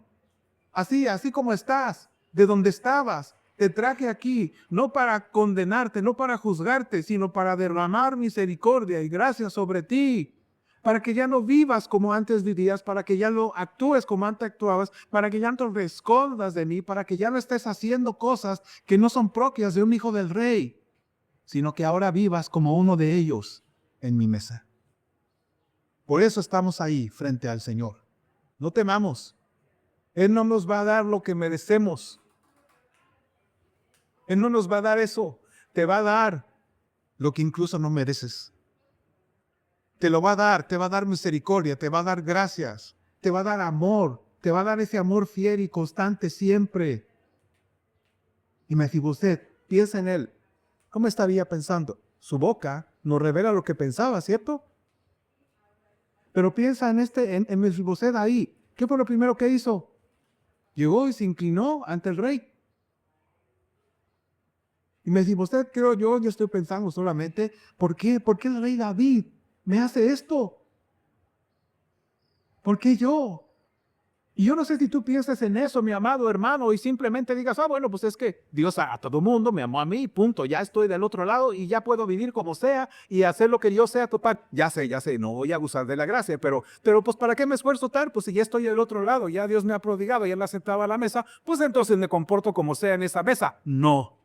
Así como estás, de donde estabas, te traje aquí, no para condenarte, no para juzgarte, sino para derramar misericordia y gracia sobre ti. Para que ya no vivas como antes vivías, para que ya no actúes como antes actuabas, para que ya no te escondas de mí, para que ya no estés haciendo cosas que no son propias de un hijo del rey, sino que ahora vivas como uno de ellos en mi mesa. Por eso estamos ahí frente al Señor. No temamos. Él no nos va a dar lo que merecemos. Él no nos va a dar eso. Te va a dar lo que incluso no mereces. Te lo va a dar misericordia, te va a dar gracias, te va a dar amor, te va a dar ese amor fiel y constante siempre. Y Mefiboset, piensa en él. ¿Cómo estaría pensando? Su boca nos revela lo que pensaba, ¿cierto? Pero piensa en Mefiboset ahí. ¿Qué fue lo primero que hizo? Llegó y se inclinó ante el rey. Y Mefiboset, creo yo estoy pensando solamente, ¿por qué? ¿Por qué el rey David me hace esto? ¿Por qué yo? Y yo no sé si tú piensas en eso, mi amado hermano, y simplemente digas, bueno, pues es que Dios a todo mundo me amó a mí, punto, ya estoy del otro lado y ya puedo vivir como sea y hacer lo que yo sea total. Ya sé, no voy a abusar de la gracia, pero pues ¿para qué me esfuerzo tal? Pues si ya estoy del otro lado, ya Dios me ha prodigado, ya me ha sentado a la mesa, pues entonces me comporto como sea en esa mesa. No.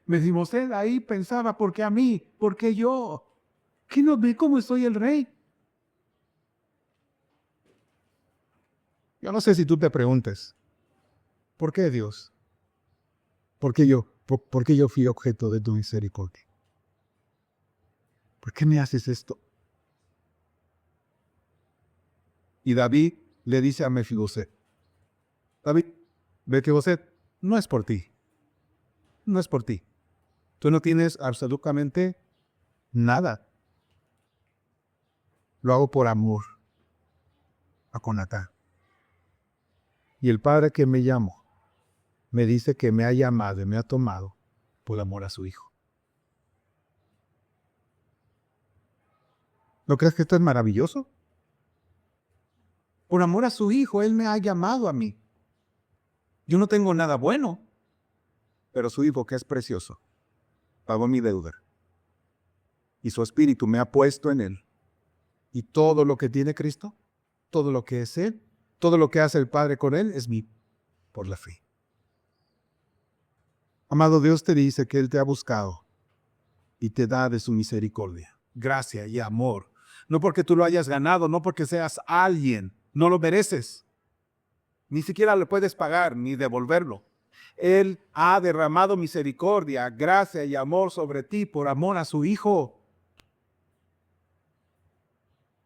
Mefiboset ahí pensaba, ¿por qué a mí? ¿Por qué yo? ¿Qué no ve cómo soy el rey? Yo no sé si tú te preguntes, ¿por qué Dios? ¿Por qué yo? ¿Por qué yo fui objeto de tu misericordia? ¿Por qué me haces esto? Y David le dice a Mefiboset, Mefiboset, no es por ti. No es por ti. Tú no tienes absolutamente nada. Lo hago por amor a Jonatán. Y el Padre que me llamó me dice que me ha llamado y me ha tomado por amor a su Hijo. ¿No crees que esto es maravilloso? Por amor a su Hijo, Él me ha llamado a mí. Yo no tengo nada bueno, pero su Hijo, que es precioso, pagó mi deuda. Y su Espíritu me ha puesto en Él. Y todo lo que tiene Cristo, todo lo que es Él, todo lo que hace el Padre con Él, es mío, por la fe. Amado, Dios te dice que Él te ha buscado y te da de su misericordia, gracia y amor. No porque tú lo hayas ganado, no porque seas alguien, no lo mereces. Ni siquiera le puedes pagar ni devolverlo. Él ha derramado misericordia, gracia y amor sobre ti por amor a su Hijo.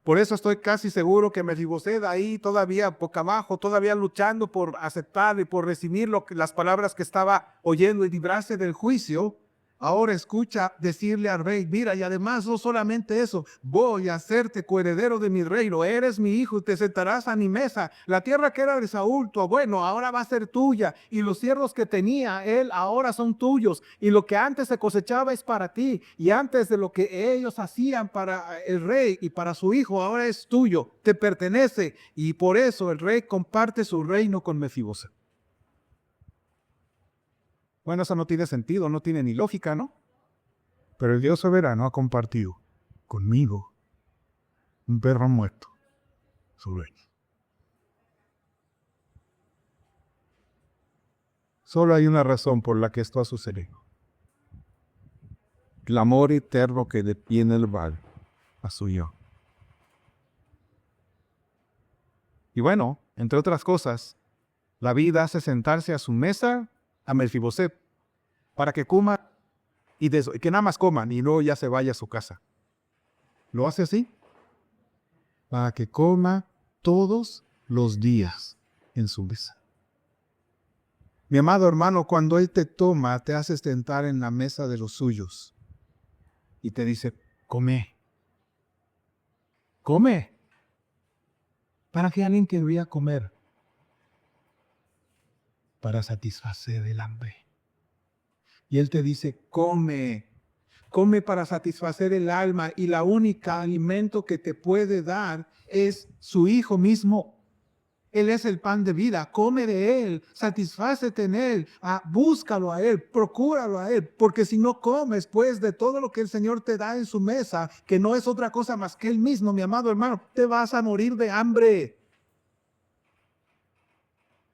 Por eso estoy casi seguro que Mefiboset ahí todavía boca abajo, todavía luchando por aceptar y por recibir las palabras que estaba oyendo y librarse del juicio. Ahora escucha decirle al rey, mira, y además no solamente eso, voy a hacerte coheredero de mi reino, eres mi hijo y te sentarás a mi mesa. La tierra que era de Saúl, tu abuelo, ahora va a ser tuya, y los siervos que tenía él ahora son tuyos, y lo que antes se cosechaba es para ti, y antes de lo que ellos hacían para el rey y para su hijo, ahora es tuyo, te pertenece, y por eso el rey comparte su reino con Mefiboset. Bueno, eso no tiene sentido, no tiene ni lógica, ¿no? Pero el Dios soberano ha compartido conmigo un perro muerto, su reino. Solo hay una razón por la que esto ha sucedido. El amor eterno que le tiene el Padre a su Hijo. Y bueno, entre otras cosas, la vida hace sentarse a su mesa a Mefiboset para que coma y que nada más coman y luego ya se vaya a su casa. ¿Lo hace así? Para que coma todos los días en su mesa. Mi amado hermano, cuando Él te toma, te hace sentar en la mesa de los suyos y te dice, come. Come. ¿Para qué alguien querría comer? Para satisfacer el hambre. Y Él te dice, come. Come para satisfacer el alma, y la única alimento que te puede dar es su Hijo mismo. Él es el pan de vida, come de Él, satisfácete en Él, búscalo a Él, procúralo a Él, porque si no comes pues de todo lo que el Señor te da en su mesa, que no es otra cosa más que Él mismo, mi amado hermano, te vas a morir de hambre.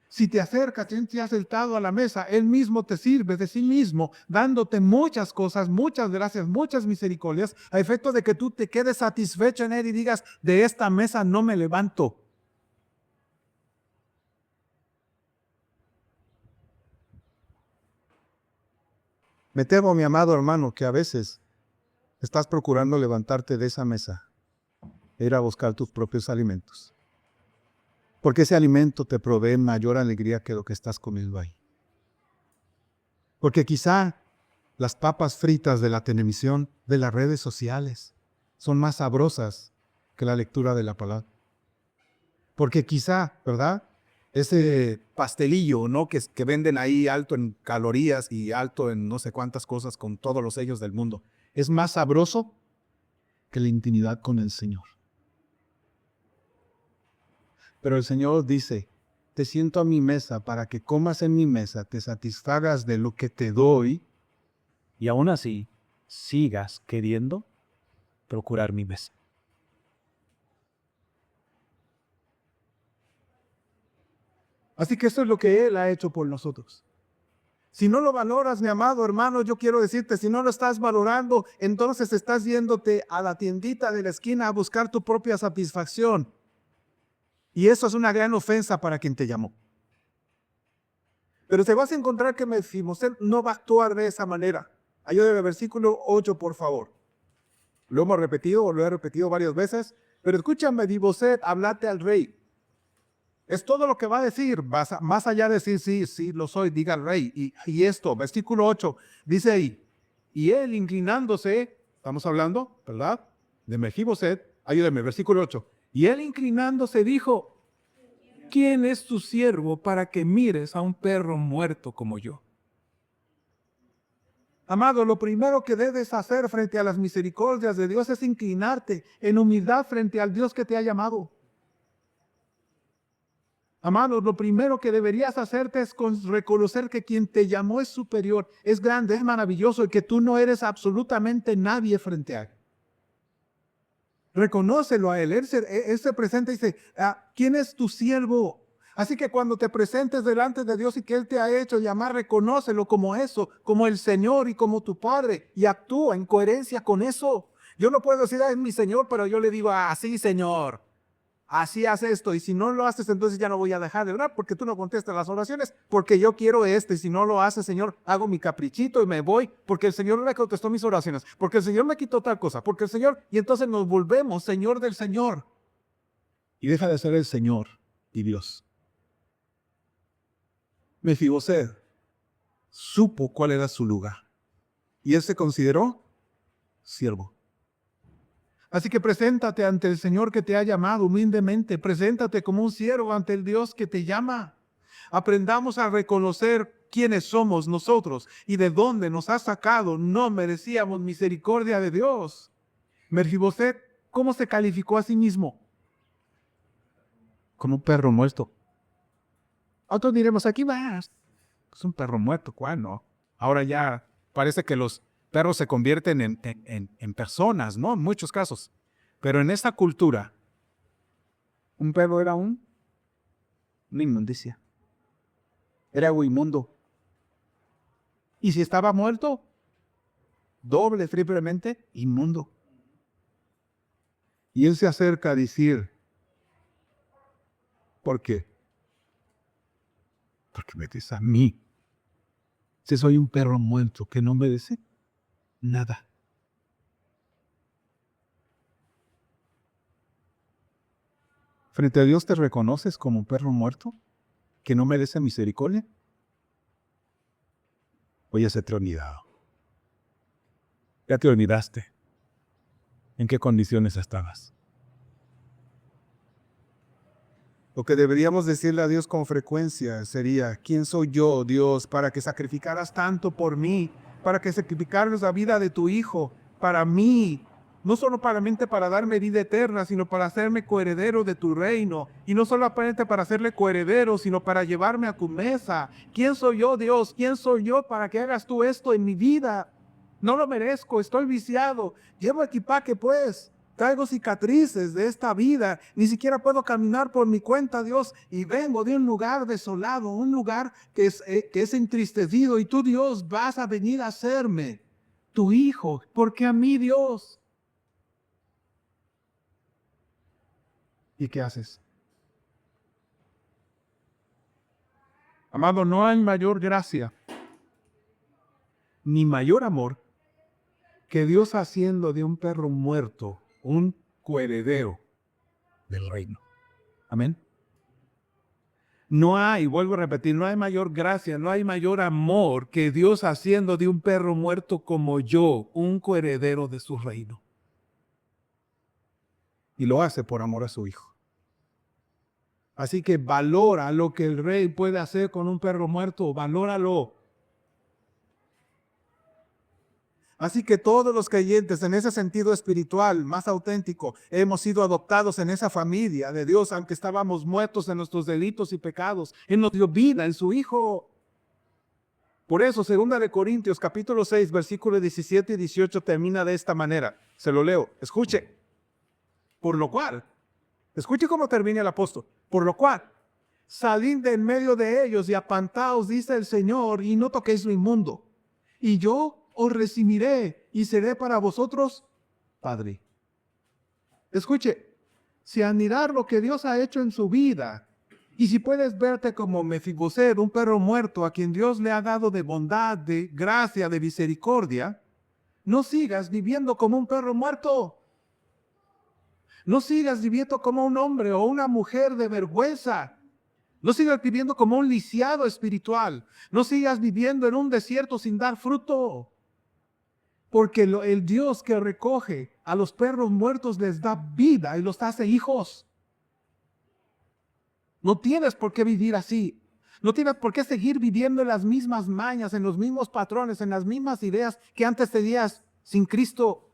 Si te acercas y te has sentado a la mesa, Él mismo te sirve de sí mismo, dándote muchas cosas, muchas gracias, muchas misericordias, a efecto de que tú te quedes satisfecho en Él y digas, de esta mesa no me levanto. Me temo, mi amado hermano, que a veces estás procurando levantarte de esa mesa e ir a buscar tus propios alimentos. Porque ese alimento te provee mayor alegría que lo que estás comiendo ahí. Porque quizá las papas fritas de la televisión, de las redes sociales, son más sabrosas que la lectura de la palabra. Porque quizá, ¿verdad? Ese pastelillo, ¿no? Que venden ahí alto en calorías y alto en no sé cuántas cosas con todos los sellos del mundo, es más sabroso que la intimidad con el Señor. Pero el Señor dice, te siento a mi mesa para que comas en mi mesa, te satisfagas de lo que te doy y aún así sigas queriendo procurar mi mesa. Así que esto es lo que Él ha hecho por nosotros. Si no lo valoras, mi amado hermano, yo quiero decirte, si no lo estás valorando, entonces estás yéndote a la tiendita de la esquina a buscar tu propia satisfacción. Y eso es una gran ofensa para quien te llamó. Pero te vas a encontrar que Mefiboset no va a actuar de esa manera. Ayúdame al versículo 8, por favor. Lo hemos repetido, lo he repetido varias veces, pero escúchame, Mefiboset, hablate al rey. Es todo lo que va a decir, más allá de decir, sí, lo soy, diga al rey. Y esto, versículo 8, dice ahí, y él inclinándose, estamos hablando, ¿verdad? De Mefiboset, ayúdame, versículo 8. Y él inclinándose dijo, ¿quién es tu siervo para que mires a un perro muerto como yo? Amado, lo primero que debes hacer frente a las misericordias de Dios es inclinarte en humildad frente al Dios que te ha llamado. Amado, lo primero que deberías hacerte es reconocer que quien te llamó es superior, es grande, es maravilloso y que tú no eres absolutamente nadie frente a Él. Reconócelo a Él. Él se presenta y dice, ¿quién es tu siervo? Así que cuando te presentes delante de Dios y que Él te ha hecho llamar, reconócelo como eso, como el Señor y como tu Padre, y actúa en coherencia con eso. Yo no puedo decir, es mi Señor, pero yo le digo, sí, Señor, así hace esto, y si no lo haces, entonces ya no voy a dejar de orar, porque tú no contestas las oraciones, porque yo quiero esto, y si no lo haces, Señor, hago mi caprichito y me voy, porque el Señor no me contestó mis oraciones, porque el Señor me quitó tal cosa, porque el Señor, y entonces nos volvemos Señor del Señor. Y deja de ser el Señor y Dios. Mefiboset supo cuál era su lugar, y él se consideró siervo. Así que preséntate ante el Señor que te ha llamado humildemente. Preséntate como un siervo ante el Dios que te llama. Aprendamos a reconocer quiénes somos nosotros y de dónde nos ha sacado. No merecíamos misericordia de Dios. Mefiboset, ¿cómo se calificó a sí mismo? Como un perro muerto. Otros diremos, aquí vas. Es un perro muerto, ¿cuál no? Ahora ya parece que los perros se convierten en personas, ¿no? En muchos casos. Pero en esta cultura, un perro era una inmundicia. Era algo inmundo. Y si estaba muerto, doble, triplemente inmundo. Y él se acerca a decir, ¿por qué? Porque me dices a mí, si soy un perro muerto que no merece nada. ¿Frente a Dios te reconoces como un perro muerto que no merece misericordia? O ya se te ha olvidado. Ya te olvidaste en qué condiciones estabas. Lo que deberíamos decirle a Dios con frecuencia sería, ¿quién soy yo, Dios, para que sacrificaras tanto por mí? Para que sacrificaras la vida de tu Hijo para mí. No solamente para darme vida eterna, sino para hacerme coheredero de tu reino. Y no solamente para hacerle coheredero, sino para llevarme a tu mesa. ¿Quién soy yo, Dios? ¿Quién soy yo para que hagas tú esto en mi vida? No lo merezco, estoy viciado. Llevo equipaje, pues. Traigo cicatrices de esta vida. Ni siquiera puedo caminar por mi cuenta, Dios. Y vengo de un lugar desolado, un lugar que es entristecido. Y tú, Dios, vas a venir a hacerme tu hijo. Porque a mí, Dios. ¿Y qué haces? Amado, no hay mayor gracia ni mayor amor que Dios haciendo de un perro muerto un coheredero del reino. Amén. No hay, vuelvo a repetir, no hay mayor gracia, no hay mayor amor que Dios haciendo de un perro muerto como yo un coheredero de su reino. Y lo hace por amor a su Hijo. Así que valora lo que el rey puede hacer con un perro muerto, valóralo. Así que todos los creyentes en ese sentido espiritual más auténtico hemos sido adoptados en esa familia de Dios, aunque estábamos muertos en nuestros delitos y pecados. Él nos dio vida en su Hijo. Por eso, 2 de Corintios capítulo 6, versículos 17 y 18 termina de esta manera. Se lo leo. Escuche. Por lo cual, escuche cómo termina el apóstol. Por lo cual, salid de en medio de ellos y apartaos, dice el Señor, y no toquéis lo inmundo. Y yo os recibiré y seré para vosotros Padre. Escuche, si admirar lo que Dios ha hecho en su vida, y si puedes verte como Mefiboset, un perro muerto a quien Dios le ha dado de bondad, de gracia, de misericordia, no sigas viviendo como un perro muerto. No sigas viviendo como un hombre o una mujer de vergüenza. No sigas viviendo como un lisiado espiritual. No sigas viviendo en un desierto sin dar fruto. Porque el Dios que recoge a los perros muertos les da vida y los hace hijos. No tienes por qué vivir así. No tienes por qué seguir viviendo en las mismas mañas, en los mismos patrones, en las mismas ideas que antes tenías sin Cristo.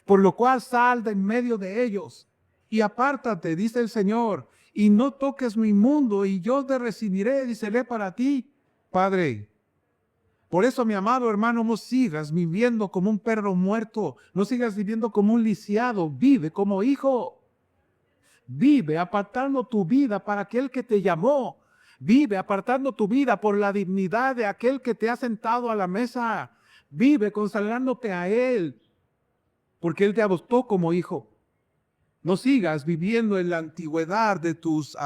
Por lo cual sal de en medio de ellos y apártate, dice el Señor, y no toques mi mundo, y yo te recibiré y seré para ti Padre. Por eso, mi amado hermano, no sigas viviendo como un perro muerto, no sigas viviendo como un lisiado, vive como hijo. Vive apartando tu vida para aquel que te llamó. Vive apartando tu vida por la dignidad de aquel que te ha sentado a la mesa. Vive consagrándote a Él, porque Él te adoptó como hijo. No sigas viviendo en la antigüedad de tus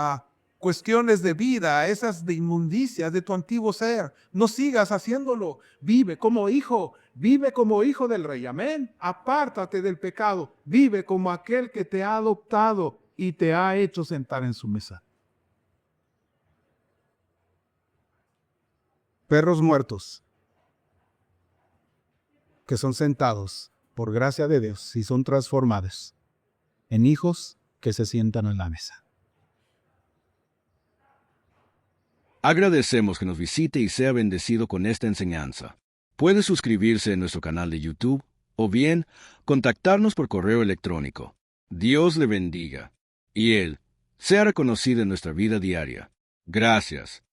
cuestiones de vida, esas de inmundicia de tu antiguo ser. No sigas haciéndolo. Vive como hijo del Rey. Amén. Apártate del pecado. Vive como aquel que te ha adoptado y te ha hecho sentar en su mesa. Perros muertos que son sentados por gracia de Dios y son transformados en hijos que se sientan en la mesa. Agradecemos que nos visite y sea bendecido con esta enseñanza. Puede suscribirse a nuestro canal de YouTube o bien contactarnos por correo electrónico. Dios le bendiga y Él sea reconocido en nuestra vida diaria. Gracias